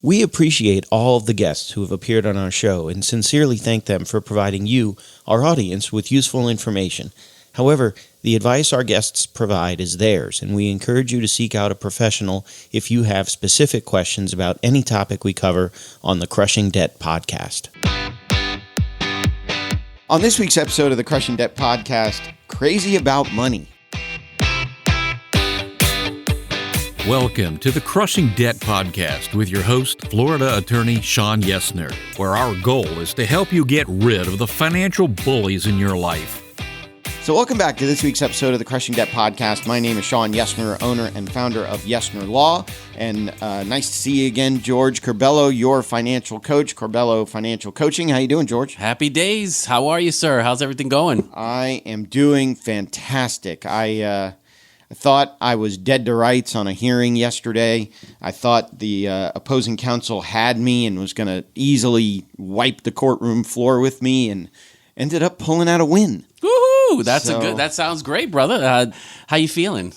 We appreciate all of the guests who have appeared on our show and sincerely thank them for providing you, our audience, with useful information. However, the advice our guests provide is theirs, and we encourage you to seek out a professional if you have specific questions about any topic we cover on the Crushing Debt podcast. On this week's episode of the Crushing Debt podcast, Crazy About Money. Welcome to the Crushing Debt Podcast with your host, Florida attorney Shawn, where our goal is to help you get rid of the financial bullies in your life. So welcome back to this week's episode of the Crushing Debt Podcast. My name is Shawn, owner and founder of Yesner Law. And nice to see you again, George Corbello, your financial coach, Corbello Financial Coaching. How you doing, George? Happy days. How are you, sir? How's everything going? I am doing fantastic. I thought I was dead to rights on a hearing yesterday. I thought the opposing counsel had me and was going to easily wipe the courtroom floor with me, and ended up pulling out a win. Woohoo! That sounds great, brother. How you feeling?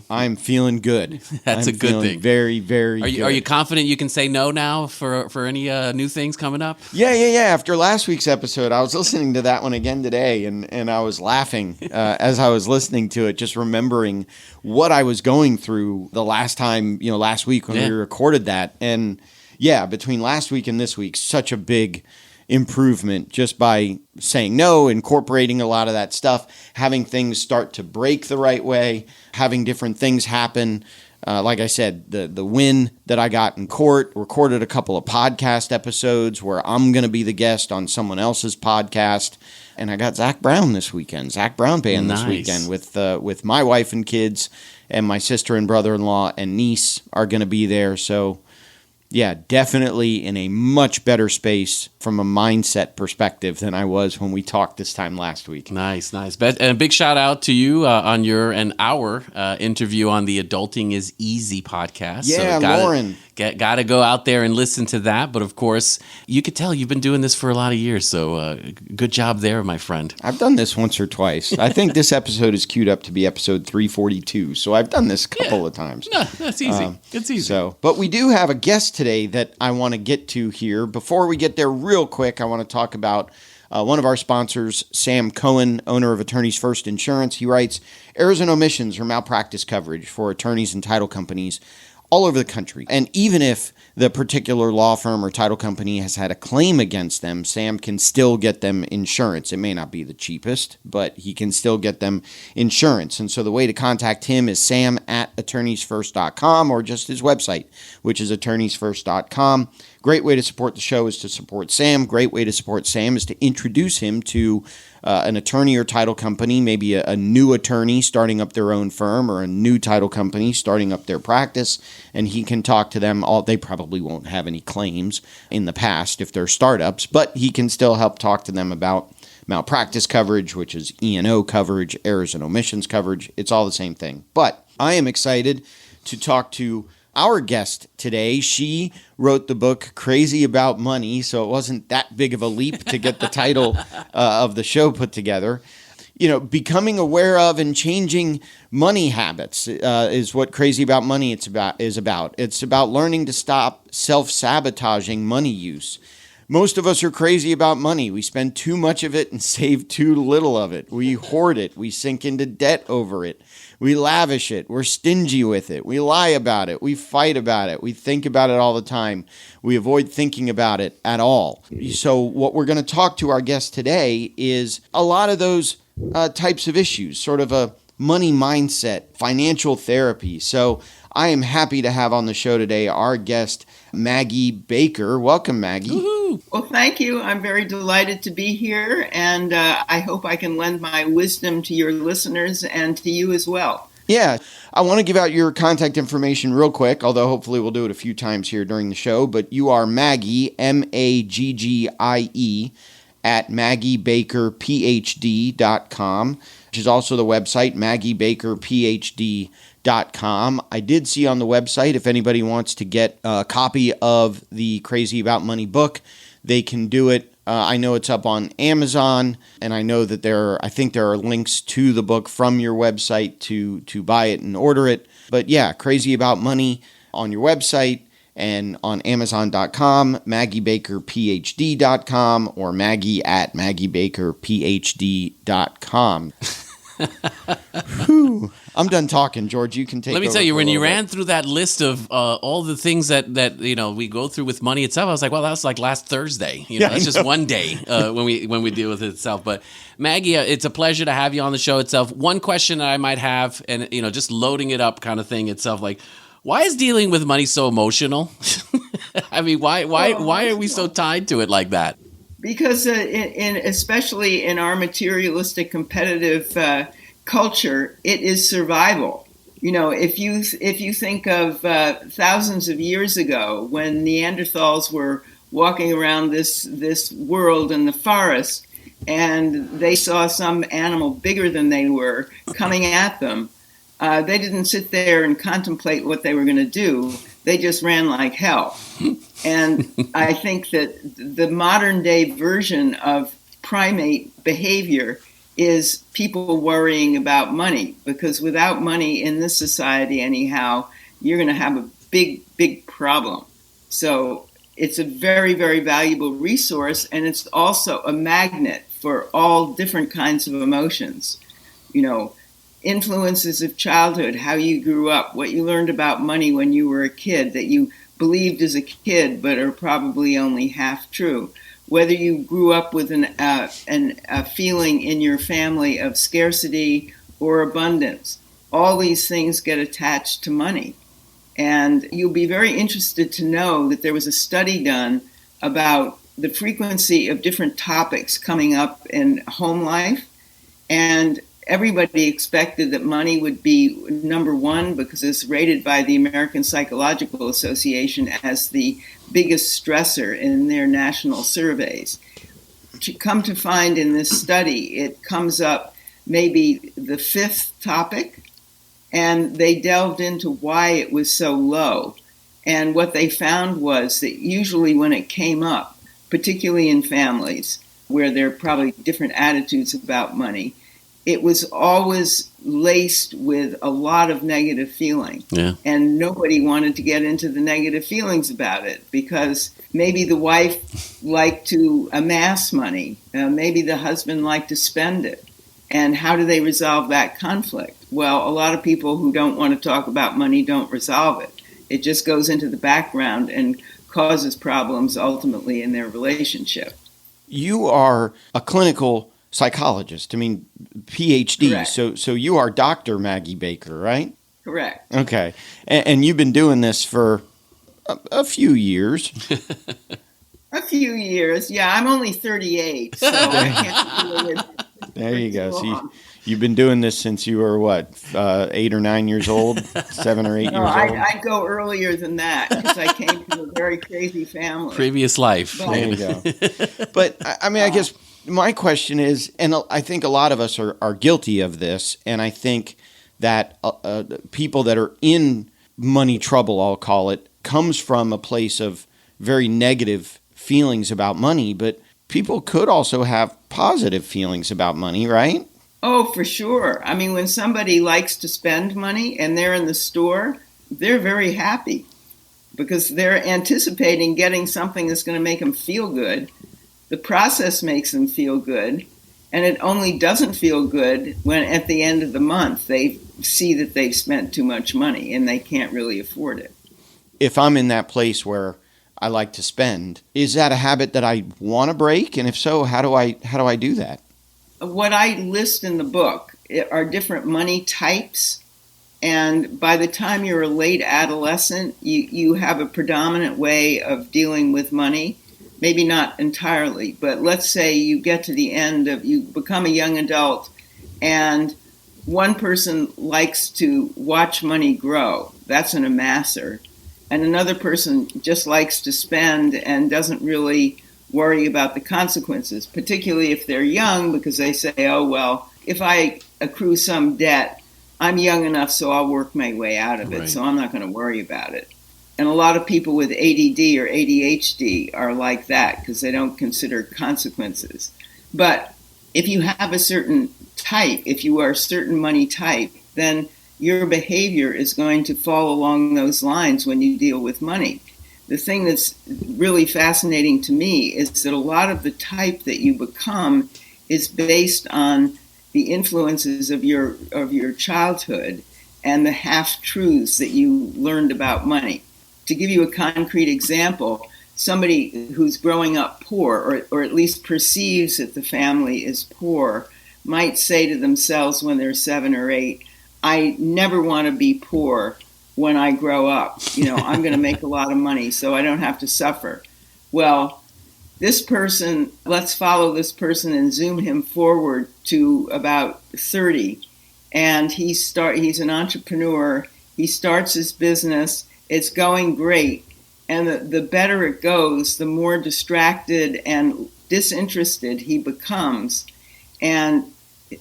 I'm feeling good. That's a good thing. Very, very good. Are you confident you can say no now for any new things coming up? Yeah. After last week's episode, I was listening to that one again today, and I was laughing as I was listening to it, just remembering what I was going through the last time, last week when we recorded that. And yeah, between last week and this week, such a big improvement just by saying no, incorporating a lot of that stuff, having things start to break the right way, having different things happen. Like I said, the win that I got in court, recorded a couple of podcast episodes where I'm going to be the guest on someone else's podcast. And I got Zach Brown this weekend, Zach Brown Band this weekend with my wife and kids, and my sister and brother-in-law and niece are going to be there. So yeah, definitely in a much better space from a mindset perspective than I was when we talked this time last week. Nice. And a big shout out to you on your and our interview on the Adulting is Easy podcast. Yeah, so Lauren. Got to go out there and listen to that. But of course, you could tell you've been doing this for a lot of years. So good job there, my friend. I've done this once or twice. I think this episode is queued up to be episode 342. So I've done this a couple of times. No, that's easy. It's easy. But we do have a guest today that I want to get to here. Before we get there real quick, I want to talk about one of our sponsors, Sam Cohen, owner of Attorneys First Insurance. He writes, errors and omissions or malpractice coverage for attorneys and title companies all over the country. And even if the particular law firm or title company has had a claim against them, Sam can still get them insurance. It may not be the cheapest, but he can still get them insurance. And so the way to contact him is sam@attorneysfirst.com, or just his website, which is attorneysfirst.com. Great way to support the show is to support Sam. Great way to support Sam is to introduce him to an attorney or title company, maybe a new attorney starting up their own firm, or a new title company starting up their practice, and he can talk to them. They probably won't have any claims in the past if they're startups, but he can still help talk to them about malpractice coverage, which is E&O coverage, errors and omissions coverage. It's all the same thing. But I am excited to talk to our guest today. She wrote the book Crazy About Money, so it wasn't that big of a leap to get the title of the show put together. Becoming aware of and changing money habits is what Crazy About Money is about. It's about learning to stop self-sabotaging money use. Most of us are crazy about money. We spend too much of it and save too little of it. We hoard it. We sink into debt over it. We lavish it. We're stingy with it. We lie about it. We fight about it. We think about it all the time. We avoid thinking about it at all. So what we're going to talk to our guest today is a lot of those types of issues, sort of a money mindset, financial therapy. So I am happy to have on the show today our guest, Maggie Baker. Welcome, Maggie. Woohoo! Well, thank you. I'm very delighted to be here, and I hope I can lend my wisdom to your listeners and to you as well. Yeah, I want to give out your contact information real quick, although hopefully we'll do it a few times here during the show. But you are Maggie, Maggie, at MaggieBakerPhD.com, which is also the website, MaggieBakerPhD.com. I did see on the website, if anybody wants to get a copy of the Crazy About Money book, they can do it. I know it's up on Amazon, and I know that I think there are links to the book from your website to buy it and order it. But yeah, Crazy About Money on your website, and on Amazon.com, MaggieBakerPhD.com, or Maggie at MaggieBakerPhD.com. Whew. I'm done talking, George. You can take. Let me over tell you, for a when you little ran bit. through that list of all the things that we go through with money itself, I was like, well, that's like last Thursday. Yeah, That's I just know. one day when we deal with it itself. But Maggie, it's a pleasure to have you on the show itself. One question that I might have, and just loading it up kind of thing itself, like, why is dealing with money so emotional? I mean, why are we so tied to it like that? Because especially in our materialistic competitive culture, it is survival. If you think of thousands of years ago when Neanderthals were walking around this world in the forest and they saw some animal bigger than they were coming at them, they didn't sit there and contemplate what they were going to do. They just ran like hell. And I think that the modern day version of primate behavior is people worrying about money, because without money in this society anyhow, you're going to have a big, big problem. So it's a very, very valuable resource, and it's also a magnet for all different kinds of emotions. Influences of childhood, how you grew up, what you learned about money when you were a kid that you believed as a kid but are probably only half true. Whether you grew up with a feeling in your family of scarcity or abundance, all these things get attached to money. And you'll be very interested to know that there was a study done about the frequency of different topics coming up in home life, and everybody expected that money would be number one because it's rated by the American Psychological Association as the biggest stressor in their national surveys. To come to find in this study, it comes up maybe the fifth topic, and they delved into why it was so low. And what they found was that usually when it came up, particularly in families where there are probably different attitudes about money, it was always laced with a lot of negative feeling. Yeah. And nobody wanted to get into the negative feelings about it because maybe the wife liked to amass money. Maybe the husband liked to spend it. And how do they resolve that conflict? Well, a lot of people who don't want to talk about money don't resolve it. It just goes into the background and causes problems ultimately in their relationship. You are a clinical psychologist. I mean, PhD. Correct. So you are Dr. Maggie Baker, right? Correct. Okay. And you've been doing this for a few years. A few years. Yeah, I'm only 38, so I can't do it. There you go. So long. you've been doing this since you were, 8 or 9 years old? 7 or 8 No, years old? I'd go earlier than that because I came from a very crazy family. Previous life. There you go. But, I mean, I guess my question is, and I think a lot of us are guilty of this, and I think that people that are in money trouble, I'll call it, comes from a place of very negative feelings about money, but people could also have positive feelings about money, right? Oh, for sure. I mean, when somebody likes to spend money and they're in the store, they're very happy because they're anticipating getting something that's going to make them feel good. The process makes them feel good, and it only doesn't feel good when at the end of the month they see that they've spent too much money and they can't really afford it. If I'm in that place where I like to spend, is that a habit that I want to break? And if so, how do I do that? What I list in the book are different money types, and by the time you're a late adolescent, you have a predominant way of dealing with money. Maybe not entirely, but let's say you get to the end of, you become a young adult, and one person likes to watch money grow. That's an amasser. And another person just likes to spend and doesn't really worry about the consequences, particularly if they're young, because they say, oh, well, if I accrue some debt, I'm young enough so I'll work my way out of it, Right. so I'm not going to worry about it. And a lot of people with ADD or ADHD are like that because they don't consider consequences. But if you have a certain type, if you are a certain money type, then your behavior is going to fall along those lines when you deal with money. the thing that's really fascinating to me is that a lot of the type that you become is based on the influences of your childhood and the half-truths that you learned about money. To give you a concrete example, somebody who's growing up poor, or at least perceives that the family is poor, might say to themselves when they're 7 or 8, I never want to be poor when I grow up. I'm going to make a lot of money so I don't have to suffer. Well, this person, let's follow this person and zoom him forward to about 30. And he's an entrepreneur. He starts his business. It's going great. And the better it goes, the more distracted and disinterested he becomes. And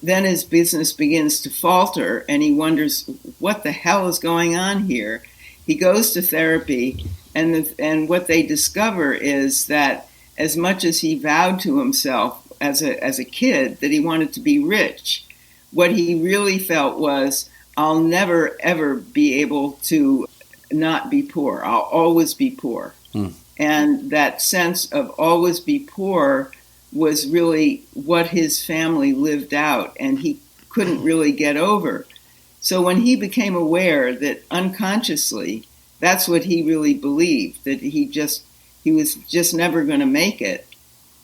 then his business begins to falter, and he wonders, what the hell is going on here? He goes to therapy, and what they discover is that as much as he vowed to himself as a kid that he wanted to be rich, what he really felt was, I'll never, ever be able to not be poor. I'll always be poor. And that sense of always be poor was really what his family lived out, and he couldn't really get over. So when he became aware that unconsciously, that's what he really believed, that he was just never going to make it,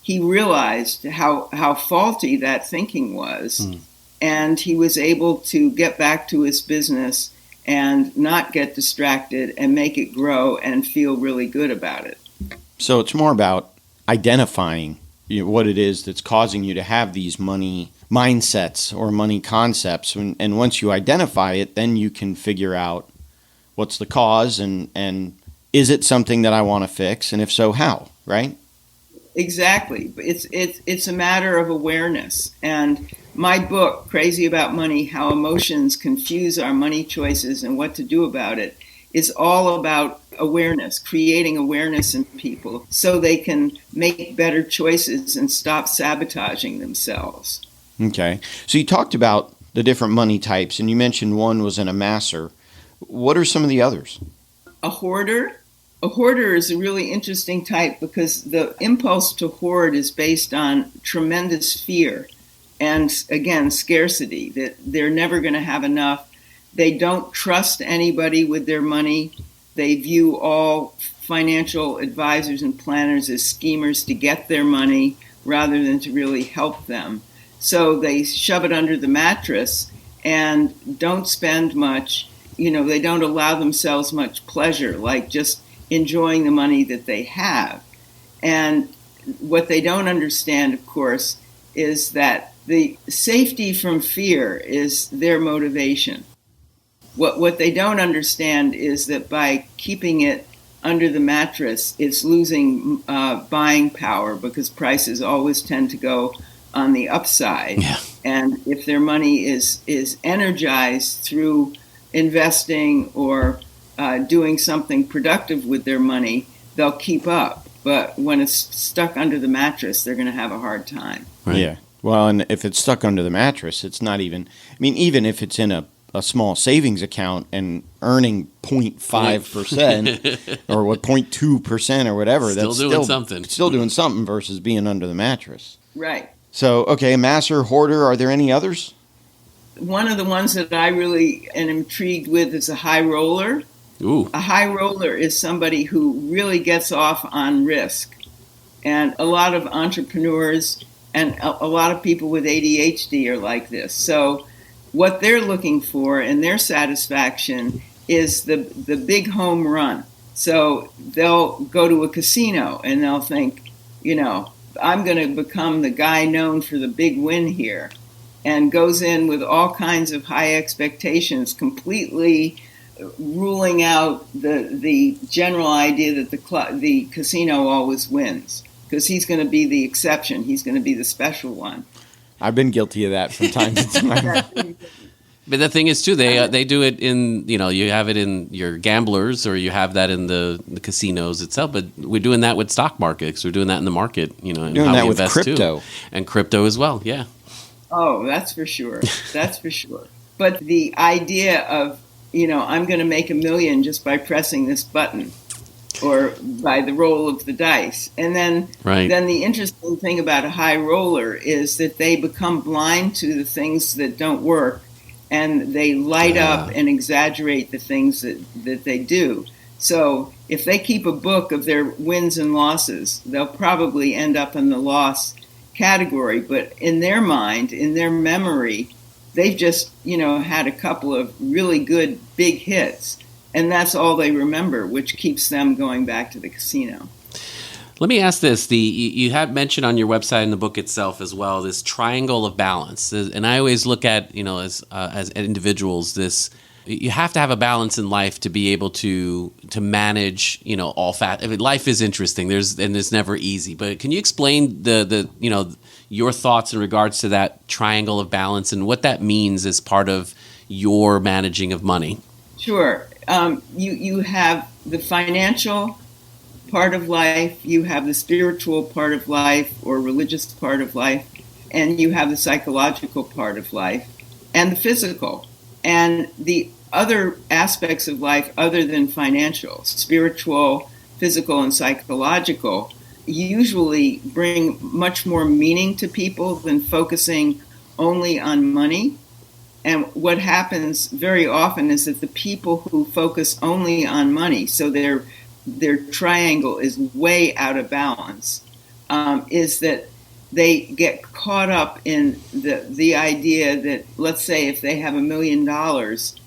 he realized how faulty that thinking was. And he was able to get back to his business and not get distracted and make it grow and feel really good about it. So it's more about identifying what it is that's causing you to have these money mindsets or money concepts. And once you identify it, then you can figure out what's the cause and is it something that I want to fix? And if so, how, right? Exactly. It's a matter of awareness. And my book, Crazy About Money, How Emotions Confuse Our Money Choices and What to Do About It, is all about awareness, creating awareness in people so they can make better choices and stop sabotaging themselves. Okay. So you talked about the different money types, and you mentioned one was an Amasser. What are some of the others? A hoarder. A hoarder is a really interesting type because the impulse to hoard is based on tremendous fear and, again, scarcity, that they're never going to have enough. They don't trust anybody with their money. They view all financial advisors and planners as schemers to get their money rather than to really help them. So they shove it under the mattress and don't spend much. They don't allow themselves much pleasure, like just enjoying the money that they have. And what they don't understand, of course, is that the safety from fear is their motivation. What they don't understand is that by keeping it under the mattress, it's losing buying power because prices always tend to go on the upside. Yeah. And if their money is energized through investing or doing something productive with their money, they'll keep up. But when it's stuck under the mattress, they're going to have a hard time. Right. Yeah. Well, and if it's stuck under the mattress, it's not even, even if it's in a small savings account and earning 0.5% or 0.2% or whatever, still that's doing something. Still doing something versus being under the mattress. Right. So, okay, Amasser, Hoarder, are there any others? One of the ones that I really am intrigued with is a high roller. Ooh. A high roller is somebody who really gets off on risk. And a lot of entrepreneurs and a lot of people with ADHD are like this. So what they're looking for and their satisfaction is the big home run. So they'll go to a casino and they'll think, I'm going to become the guy known for the big win here, and goes in with all kinds of high expectations, completely ruling out the general idea that the casino always wins, because he's going to be the exception. He's going to be the special one. I've been guilty of that from time to time. But the thing is, too, they do it in, you have it in your gamblers or you have that in the casinos itself. But we're doing that with stock markets. We're doing that in the market, and doing how that we with invest crypto. too. And crypto as well, yeah. Oh, that's for sure. That's for sure. But the idea of, I'm going to make $1 million just by pressing this button. or by the roll of the dice. And then the interesting thing about a high roller is that they become blind to the things that don't work, and they light up and exaggerate the things that they do. So if they keep a book of their wins and losses, they'll probably end up in the loss category. But in their mind, in their memory, they've just, had a couple of really good big hits. And that's all they remember, which keeps them going back to the casino. Let me ask this. You had mentioned on your website in the book itself as well, this triangle of balance. And I always look at, as individuals, this, you have to have a balance in life to be able to manage, all life is interesting. It's never easy. But can you explain your thoughts in regards to that triangle of balance and what that means as part of your managing of money? Sure. You have the financial part of life, you have the spiritual part of life or religious part of life, and you have the psychological part of life and the physical. And the other aspects of life other than financial, spiritual, physical, and psychological, usually bring much more meaning to people than focusing only on money. And what happens very often is that the people who focus only on money, so their triangle is way out of balance, is that they get caught up in the idea that, let's say, if they have $1 million,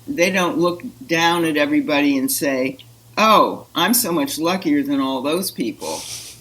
they don't look down at everybody and say, oh, I'm so much luckier than all those people.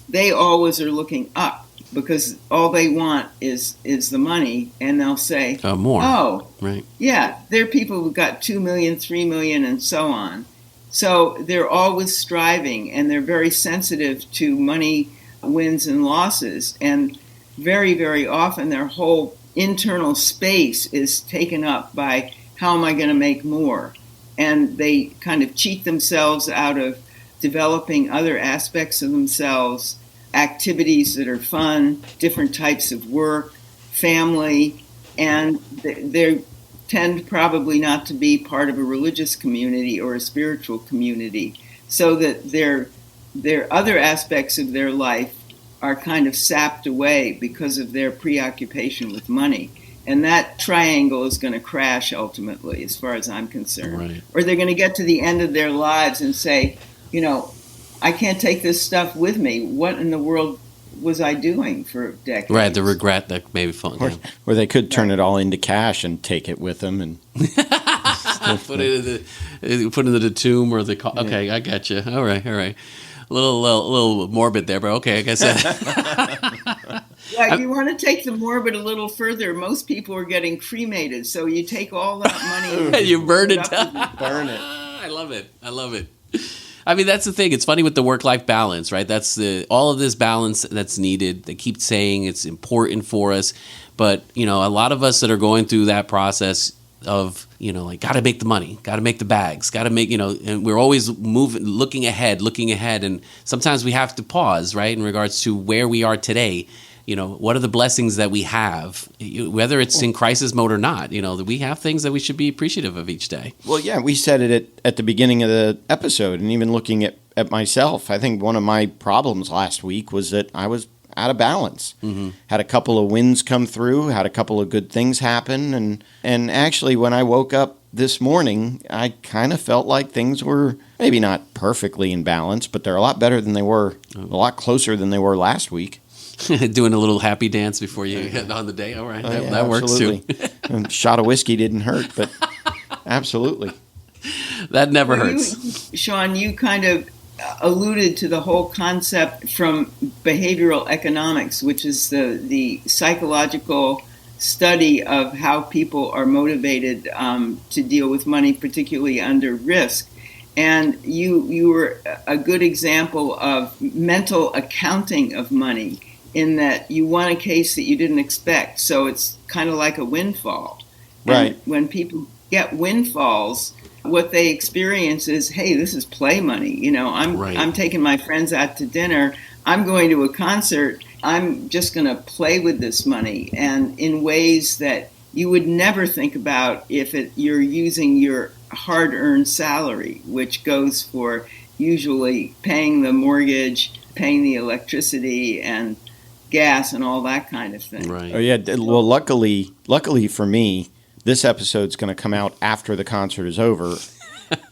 They always are looking up because all they want is the money, and they'll say, more. Oh, right. Yeah, there are people who've got 2 million, 3 million, and so on. So they're always striving, and they're very sensitive to money wins and losses. And very, very often their whole internal space is taken up by how am I going to make more? And they kind of cheat themselves out of developing other aspects of themselves, activities that are fun, different types of work, family, and they tend probably not to be part of a religious community or a spiritual community, so that their other aspects of their life are kind of sapped away because of their preoccupation with money. And that triangle is going to crash ultimately, as far as I'm concerned. Right. Or they're going to get to the end of their lives and say, I can't take this stuff with me. What in the world was I doing for decades? Right, the regret that maybe or they could turn it all into cash and take it with them and put it into the tomb or the okay, I got you. All right. A little morbid there, but okay, I guess. Yeah, you want to take the morbid a little further. Most people are getting cremated, so you take all that money and you burn it down. Burn it. I love it. I mean, that's the thing. It's funny with the work-life balance, right? That's all of this balance that's needed. They keep saying it's important for us. But, a lot of us that are going through that process of, got to make the money, got to make the bags, got to make, and we're always moving, looking ahead. And sometimes we have to pause, right, in regards to where we are today. What are the blessings that we have, whether it's in crisis mode or not? That we have things that we should be appreciative of each day. Well, yeah, we said it at the beginning of the episode, and even looking at myself, I think one of my problems last week was that I was out of balance. Mm-hmm. Had a couple of wins come through, had a couple of good things happen, and actually when I woke up this morning, I kind of felt like things were maybe not perfectly in balance, but they're a lot better than they were, a lot closer than they were last week. Doing a little happy dance before you get on the day. All right, that works too. A shot of whiskey didn't hurt, but absolutely. That never hurts. Shawn, you kind of alluded to the whole concept from behavioral economics, which is the psychological study of how people are motivated to deal with money, particularly under risk. And you were a good example of mental accounting of money, in that you won a case that you didn't expect. So it's kind of like a windfall. Right. And when people get windfalls, what they experience is, hey, this is play money. I'm taking my friends out to dinner. I'm going to a concert. I'm just going to play with this money, and in ways that you would never think about if you're using your hard-earned salary, which goes for usually paying the mortgage, paying the electricity and gas and all that kind of thing. Right. Oh yeah. Well, luckily for me, this episode's going to come out after the concert is over,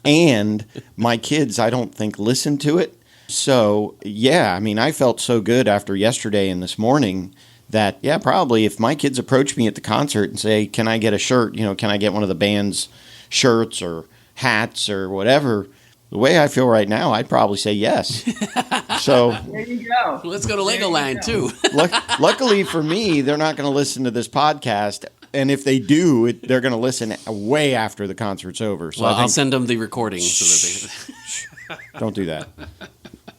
and my kids, I don't think, listen to it. So yeah, I mean, I felt so good after yesterday and this morning that probably if my kids approach me at the concert and say, "Can I get a shirt? Can I get one of the band's shirts or hats or whatever?" The way I feel right now, I'd probably say yes. So there you go. Let's go to Legoland too. Luckily for me, they're not going to listen to this podcast. And if they do, they're going to listen way after the concert's over. So I'll send them the recording. So that they... Don't do that.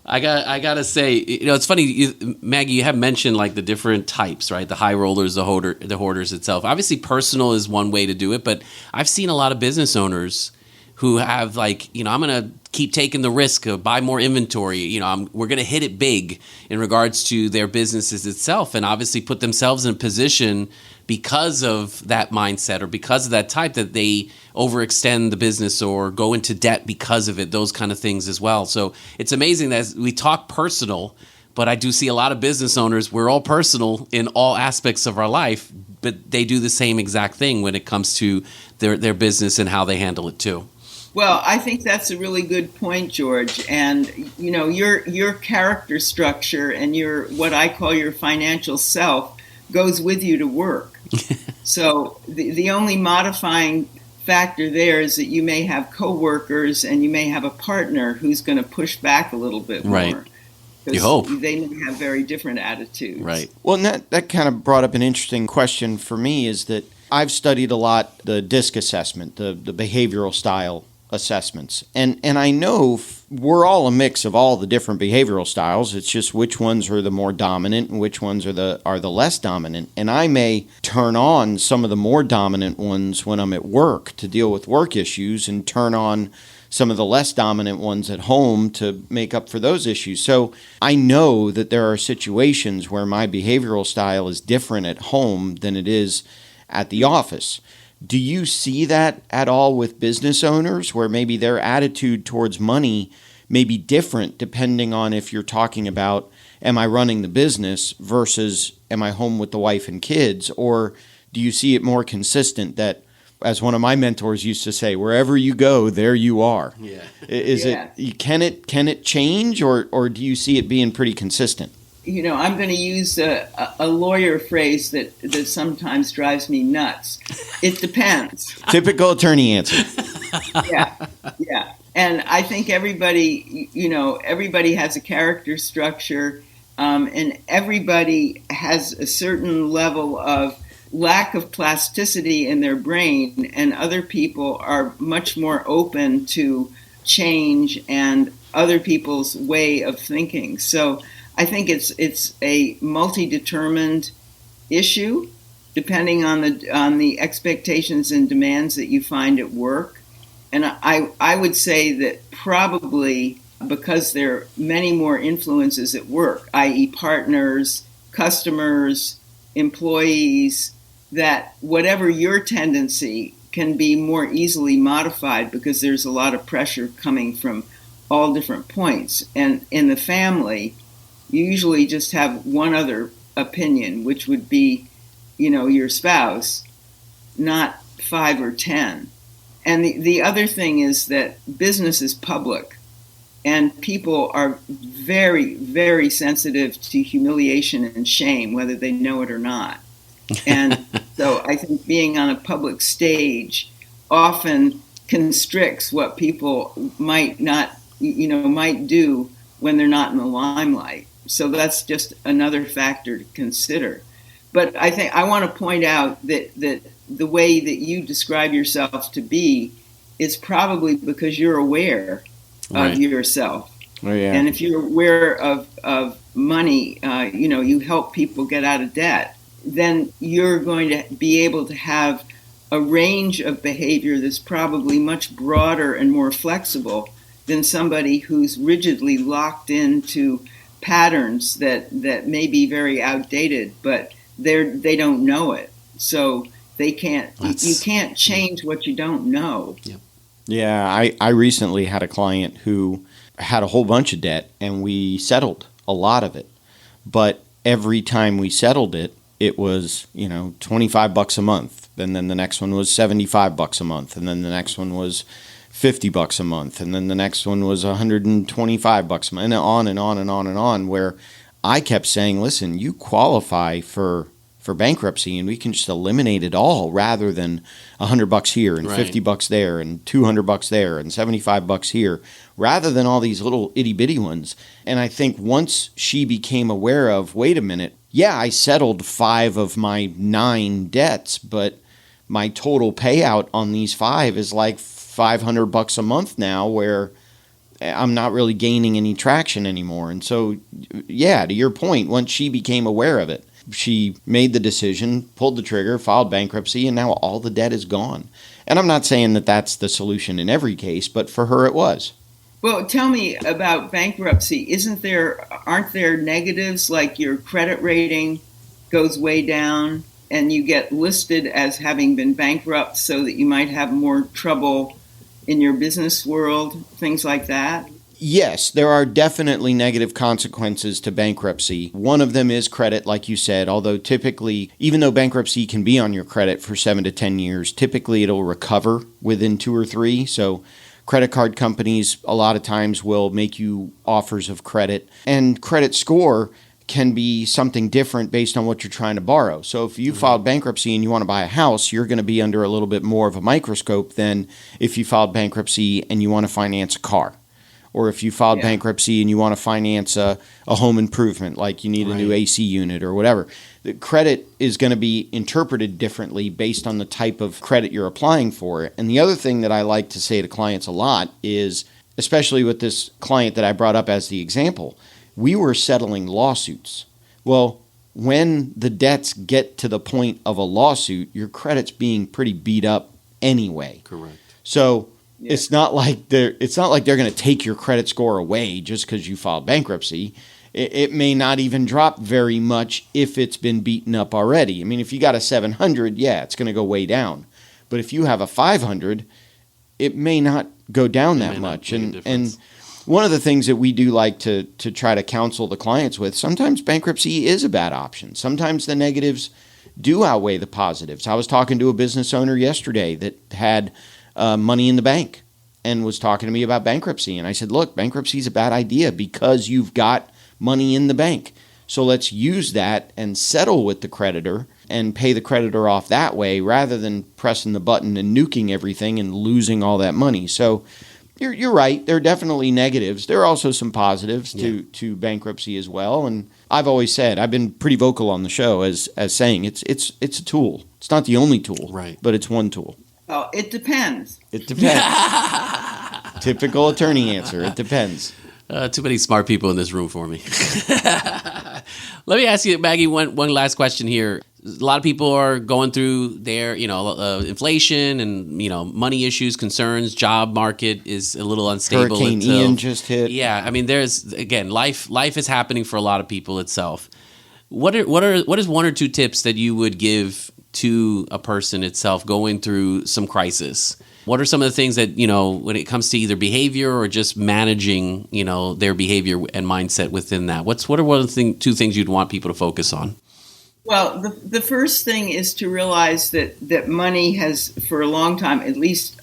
I gotta say, it's funny, Maggie. You have mentioned like the different types, right? The high rollers, the hoarders itself. Obviously, personal is one way to do it, but I've seen a lot of business owners who have like, I'm gonna keep taking the risk of buy more inventory. We're gonna hit it big in regards to their businesses itself, and obviously put themselves in a position because of that mindset or because of that type that they overextend the business or go into debt because of it, those kind of things as well. So it's amazing that we talk personal, but I do see a lot of business owners, we're all personal in all aspects of our life, but they do the same exact thing when it comes to their business and how they handle it too. Well, I think that's a really good point, George. And, your character structure and your what I call your financial self goes with you to work. So the only modifying factor there is that you may have coworkers and you may have a partner who's going to push back a little bit more. Right. You hope. They may have very different attitudes. Right. Well, and that kind of brought up an interesting question for me is that I've studied a lot the DISC assessment, the behavioral style assessments. And I know we're all a mix of all the different behavioral styles. It's just which ones are the more dominant and which ones are the less dominant. And I may turn on some of the more dominant ones when I'm at work to deal with work issues and turn on some of the less dominant ones at home to make up for those issues. So I know that there are situations where my behavioral style is different at home than it is at the office. Do you see that at all with business owners where maybe their attitude towards money may be different depending on if you're talking about, am I running the business versus am I home with the wife and kids? Or do you see it more consistent that, as one of my mentors used to say, wherever you go, there you are? Yeah. Can it change or do you see it being pretty consistent? I'm going to use a lawyer phrase that sometimes drives me nuts. It depends. Typical attorney answer. Yeah. And I think everybody has a character structure, and everybody has a certain level of lack of plasticity in their brain, and other people are much more open to change and other people's way of thinking. So I think it's a multi-determined issue, depending on the expectations and demands that you find at work. And I would say that probably because there are many more influences at work, i.e. partners, customers, employees, that whatever your tendency can be more easily modified because there's a lot of pressure coming from all different points. And in the family, you usually just have one other opinion, which would be, your spouse, not 5 or 10. And the other thing is that business is public, and people are very, very sensitive to humiliation and shame, whether they know it or not. And so I think being on a public stage often constricts what people might do when they're not in the limelight. So that's just another factor to consider. But I think I want to point out that the way that you describe yourself to be is probably because you're aware of yourself. Oh, yeah. And if you're aware of money, you help people get out of debt, then you're going to be able to have a range of behavior that's probably much broader and more flexible than somebody who's rigidly locked into patterns that may be very outdated, but they don't know it. So they can't. You can't change what you don't know. Yep. Yeah, I recently had a client who had a whole bunch of debt, and we settled a lot of it. But every time we settled it, it was, $25 a month. And then the next one was $75 a month. And then the next one was $50 a month. And then the next one was $125 a month. And on and on and on and on, where I kept saying, listen, you qualify for bankruptcy, and we can just eliminate it all rather than $100 here and Right. $50 there and $200 there and $75 here, rather than all these little itty bitty ones. And I think once she became aware of, wait a minute, yeah, I settled 5 of my 9 debts, but my total payout on these 5 is like $500 a month now, where I'm not really gaining any traction anymore. And so, yeah, to your point, once she became aware of it, she made the decision, pulled the trigger, filed bankruptcy, and now all the debt is gone. And I'm not saying that that's the solution in every case, but for her it was. Well, tell me about bankruptcy. Aren't there negatives, like your credit rating goes way down and you get listed as having been bankrupt so that you might have more trouble in your business world, things like that? Yes, there are definitely negative consequences to bankruptcy. One of them is credit, like you said, although typically, even though bankruptcy can be on your credit for 7 to 10 years, typically it'll recover within 2 or 3. So credit card companies a lot of times will make you offers of credit, and credit score can be something different based on what you're trying to borrow. So if you filed bankruptcy and you want to buy a house, you're going to be under a little bit more of a microscope than if you filed bankruptcy and you want to finance a car. Or if you filed bankruptcy and you want to finance a home improvement, like you need a new AC unit or whatever. The credit is going to be interpreted differently based on the type of credit you're applying for. And the other thing that I like to say to clients a lot is, especially with this client that I brought up as the example, we were settling lawsuits. Well, when the debts get to the point of a lawsuit, your credit's being pretty beat up anyway. Correct. So it's not like they're going to take your credit score away just because you filed bankruptcy. It may not even drop very much if it's been beaten up already. I mean, if you got a 700, yeah, it's going to go way down. But if you have a 500, it may not go down that much. And one of the things that we do like to try to counsel the clients with, sometimes bankruptcy is a bad option. Sometimes the negatives do outweigh the positives. I was talking to a business owner yesterday that had money in the bank and was talking to me about bankruptcy. And I said, look, bankruptcy is a bad idea because you've got money in the bank. So let's use that and settle with the creditor and pay the creditor off that way rather than pressing the button and nuking everything and losing all that money. So you're right. There are definitely negatives. There are also some positives to bankruptcy as well. And I've always said, I've been pretty vocal on the show as saying it's a tool. It's not the only tool, right? But it's one tool. Oh, it depends. It depends. Typical attorney answer. It depends. Too many smart people in this room for me. Let me ask you, Maggie, one last question here. A lot of people are going through their, inflation and, money issues, concerns. Job market is a little unstable. Hurricane Ian just hit. Yeah, I mean, there's, again, life is happening for a lot of people itself. What is 1 or 2 tips that you would give to a person itself going through some crisis? What are some of the things that, when it comes to either behavior or just managing, their behavior and mindset within that? What are 1 of the 2 things you'd want people to focus on? Well, the first thing is to realize that money has, for a long time, at least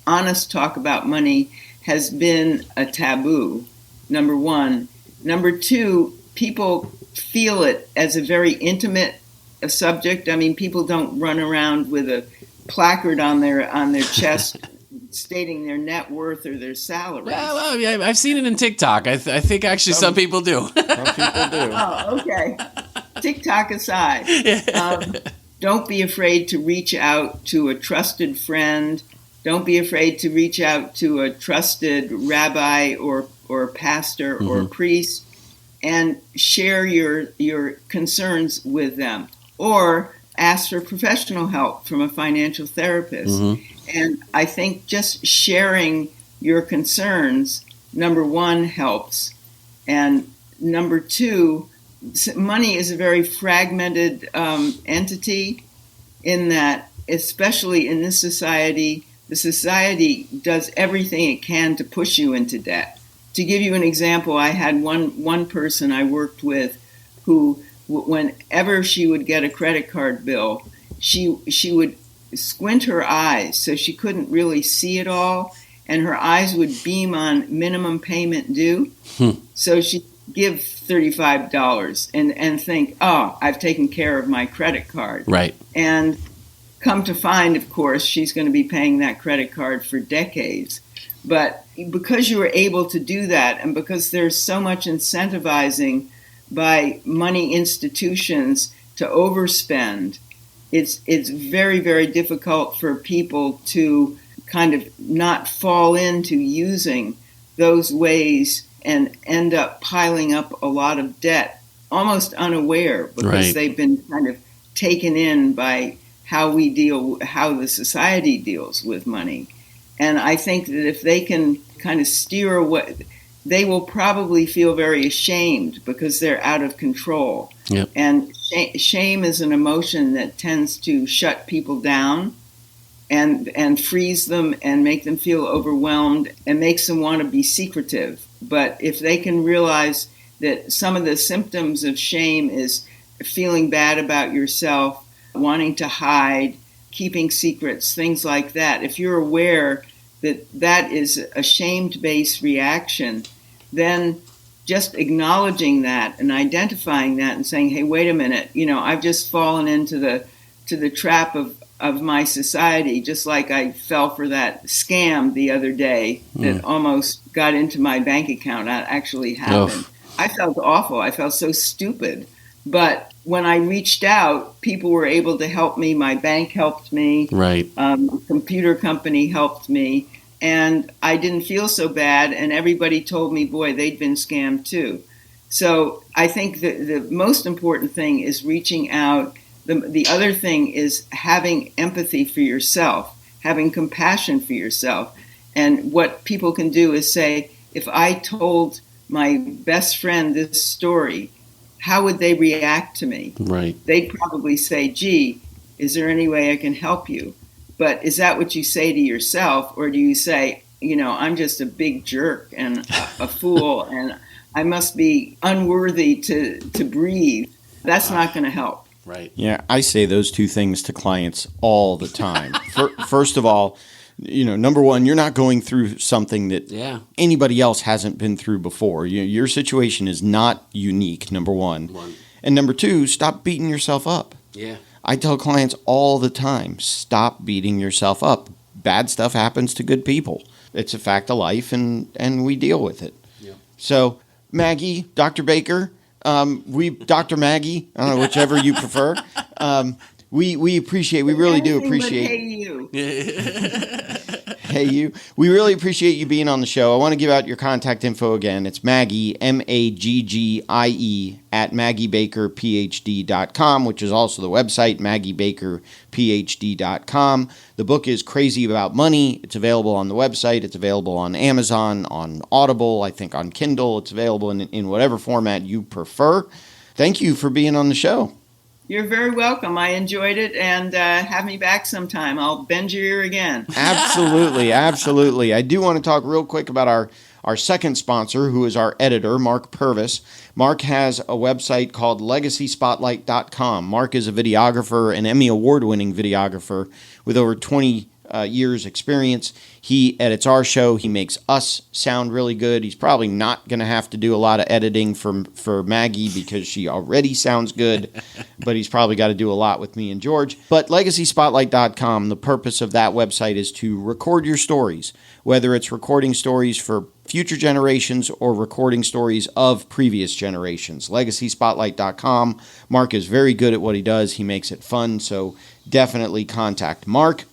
honest talk about money, has been a taboo, number 1. Number 2, people feel it as a very intimate subject. I mean, people don't run around with a placard on their chest stating their net worth or their salary. Well, I've seen it in TikTok. I think actually some people do. Some people do. Oh, okay. TikTok aside, don't be afraid to reach out to a trusted friend. Don't be afraid to reach out to a trusted rabbi or pastor or priest and share your concerns with them, or ask for professional help from a financial therapist. And I think just sharing your concerns, number 1, helps. And number 2, money is a very fragmented entity in that, especially in this society, the society does everything it can to push you into debt, to give you an example, I had one person I worked with who, whenever she would get a credit card bill, she would squint her eyes so she couldn't really see it all, and her eyes would beam on minimum payment due. So she'd give $35 and think, oh, I've taken care of my credit card. Right. And come to find, of course, she's going to be paying that credit card for decades. But because you were able to do that, and because there's so much incentivizing by money institutions to overspend, it's very, very difficult for people to kind of not fall into using those ways and end up piling up a lot of debt, almost unaware, because they've been kind of taken in by how the society deals with money. And I think that if they can kind of steer away, they will probably feel very ashamed because they're out of control. Yep. And shame is an emotion that tends to shut people down and freeze them and make them feel overwhelmed and makes them want to be secretive. But if they can realize that some of the symptoms of shame is feeling bad about yourself, wanting to hide, keeping secrets, things like that. If you're aware that that is a shame-based reaction, then just acknowledging that and identifying that and saying, hey, wait a minute, I've just fallen into the trap of my society, just like I fell for that scam the other day that almost got into my bank account. That actually happened. I felt awful. I felt so stupid. But when I reached out, people were able to help me. My bank helped me. Right. Computer company helped me. And I didn't feel so bad. And everybody told me, boy, they'd been scammed too. So I think the most important thing is reaching out. The other thing is having empathy for yourself, having compassion for yourself. And what people can do is say, if I told my best friend this story, how would they react to me? Right. They'd probably say, gee, is there any way I can help you? But is that what you say to yourself? Or do you say, I'm just a big jerk and a fool and I must be unworthy to breathe? That's not going to help. Right. Yeah, I say those two things to clients all the time. First of all, number one, you're not going through something that anybody else hasn't been through before. Your situation is not unique, number one. And number two, stop beating yourself up. Yeah. I tell clients all the time, stop beating yourself up. Bad stuff happens to good people. It's a fact of life, and we deal with it. Yeah. So, Maggie, Dr. Baker, Dr. Maggie, I don't know, whichever you prefer. We appreciate, we really do appreciate. Hey you. Hey you. We really appreciate you being on the show. I want to give out your contact info again. It's Maggie, Maggie, at MaggieBakerPhD.com, which is also the website, MaggieBakerPhD.com. The book is Crazy About Money. It's available on the website. It's available on Amazon, on Audible, I think on Kindle. It's available in whatever format you prefer. Thank you for being on the show. You're very welcome. I enjoyed it, and have me back sometime. I'll bend your ear again. Absolutely, absolutely. I do want to talk real quick about our second sponsor, who is our editor, Mark Purvis. Mark has a website called LegacySpotlight.com. Mark is a videographer, an Emmy Award-winning videographer with over 20 years experience. He edits our show. He makes us sound really good. He's probably not going to have to do a lot of editing for Maggie because she already sounds good, but he's probably got to do a lot with me and George. But LegacySpotlight.com, the purpose of that website is to record your stories, whether it's recording stories for future generations or recording stories of previous generations. LegacySpotlight.com. Mark is very good at what he does. He makes it fun, so definitely contact Mark.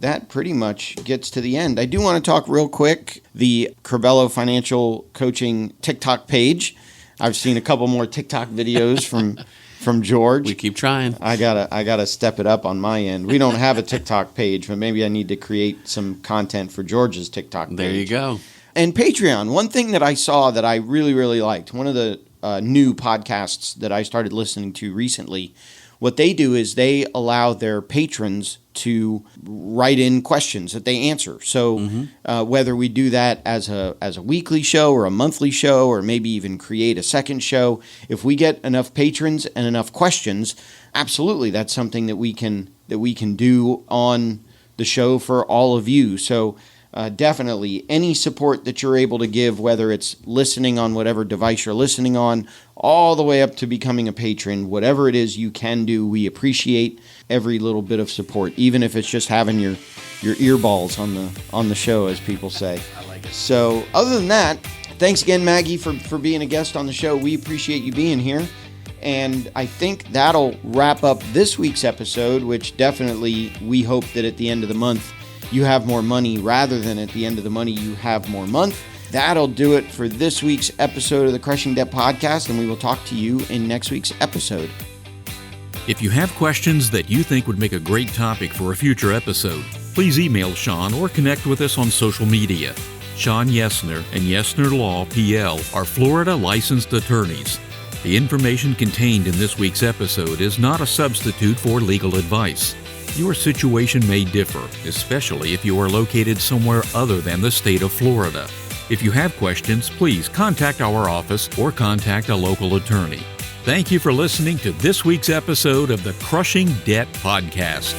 That pretty much gets to the end. I do want to talk real quick, the Curbelo Financial Coaching TikTok page. I've seen a couple more TikTok videos from George. We keep trying. I gotta step it up on my end. We don't have a TikTok page, but maybe I need to create some content for George's TikTok page. There you go. And Patreon. One thing that I saw that I really, really liked, one of the new podcasts that I started listening to recently what they do is they allow their patrons to write in questions that they answer. So whether we do that as a weekly show or a monthly show, or maybe even create a second show, if we get enough patrons and enough questions, absolutely, that's something that we can do on the show for all of you. So definitely any support that you're able to give, whether it's listening on whatever device you're listening on, all the way up to becoming a patron, whatever it is you can do, we appreciate every little bit of support, even if it's just having your earballs on the show, as people say. I like it. So other than that, thanks again, Maggie, for being a guest on the show. We appreciate you being here. And I think that'll wrap up this week's episode, which definitely we hope that at the end of the month you have more money, rather than at the end of the money you have more month. That'll do it for this week's episode of the Crushing Debt Podcast, and we will talk to you in next week's episode. If you have questions that you think would make a great topic for a future episode, please email Shawn or connect with us on social media. Shawn Yesner and Yesner Law, PL, are Florida licensed attorneys. The information contained in this week's episode is not a substitute for legal advice. Your situation may differ, especially if you are located somewhere other than the state of Florida. If you have questions, please contact our office or contact a local attorney. Thank you for listening to this week's episode of the Crushing Debt Podcast.